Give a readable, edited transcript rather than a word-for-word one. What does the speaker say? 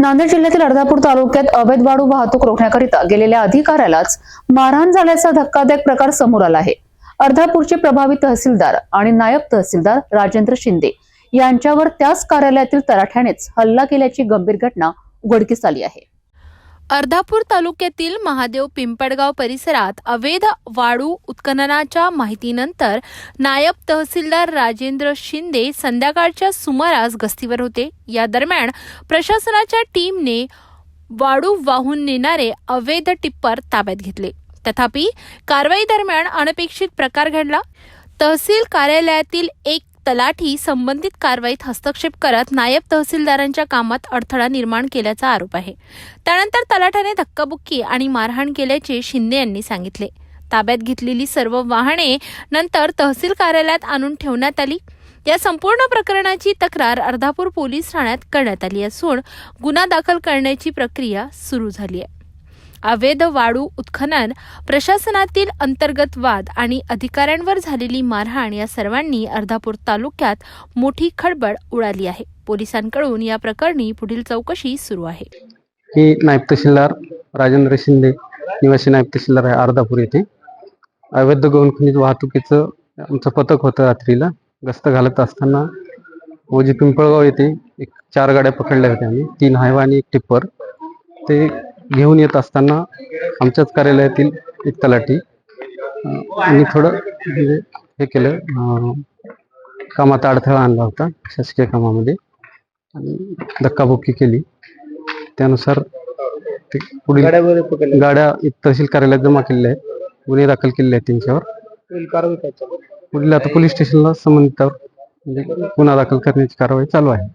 नांदेड जिल्ह्यातील अर्धापूर तालुक्यात अवैध वाळू वाहतूक रोखण्याकरिता गेलेल्या अधिकाऱ्यालाच मारहाण झाल्याचा धक्कादायक प्रकार समोर आला आहे। अर्धापूरचे प्रभावी तहसीलदार आणि नायब तहसीलदार राजेंद्र शिंदे यांच्यावर त्याच कार्यालयातील तलाठ्यानेच हल्ला केल्याची गंभीर घटना उघडकीस आली आहे। अर्धापूर तालुक्यातील महादेव पिंपळगाव परिसरात अवैध वाळू उत्खननाच्या माहितीनंतर नायब तहसीलदार राजेंद्र शिंदे संध्याकाळच्या सुमारास गस्तीवर होते। या दरम्यान प्रशासनाच्या टीमने वाळू वाहून नेणारे अवैध टिप्पर ताब्यात घेतले। तथापि कारवाई दरम्यान अनपेक्षित प्रकार घडला। तहसील कार्यालयातील एक तलाठी संबंधित कारवाईत हस्तक्षेप करत नायब तहसीलदारांच्या कामात अडथळा निर्माण केल्याचा आरोप आहे। त्यानंतर तलाठ्याने धक्काबुक्की आणि मारहाण केल्याचे शिंदे यांनी सांगितले। ताब्यात घेतलेली सर्व वाहने नंतर तहसील कार्यालयात आणून ठेवण्यात आली। या संपूर्ण प्रकरणाची तक्रार अर्धापूर पोलीस ठाण्यात करण्यात आली असून गुन्हा दाखल करण्याची प्रक्रिया सुरू झाली आहे। अवैध वाळू उत्खनन, प्रशासनातील अंतर्गत वाद आणि अधिकाऱ्यांवर झालेली मारहाण या सर्वांनी अर्धापूर तालुक्यात मोठी खळबळ उडाली आहे। पोलिसांकडून या प्रकरणी पुढील चौकशी सुरू आहे। ही नायब तहसीलदार राजेंद्र शिंदे निवासी नायब तहसीलदार आहे अर्धापूर येथे। अवैध गौण खनिज वाहतुकीचं आमचं पथक होतं। रात्रीला गस्त घालत असताना ओजी पिंपळगाव येथे 4 गाड्या पकडल्या होत्या आम्ही, 3 हायवा आणि 1 टिप्पर। ते घेऊन येत असताना आमच्याच कार्यालयातील एक तलाठी आणि थोडं म्हणजे हे केलं, कामात अडथळा आणला होता शासकीय कामामध्ये आणि धक्काबुक्की केली। त्यानुसार ते पुढील गाड्या तहसील कार्यालयात जमा केलेल्या आहेत, गुन्हे दाखल केलेले आहेत त्यांच्यावर। पुढील आता पोलीस स्टेशनला संबंधितावर म्हणजे गुन्हा दाखल करण्याची कारवाई चालू आहे।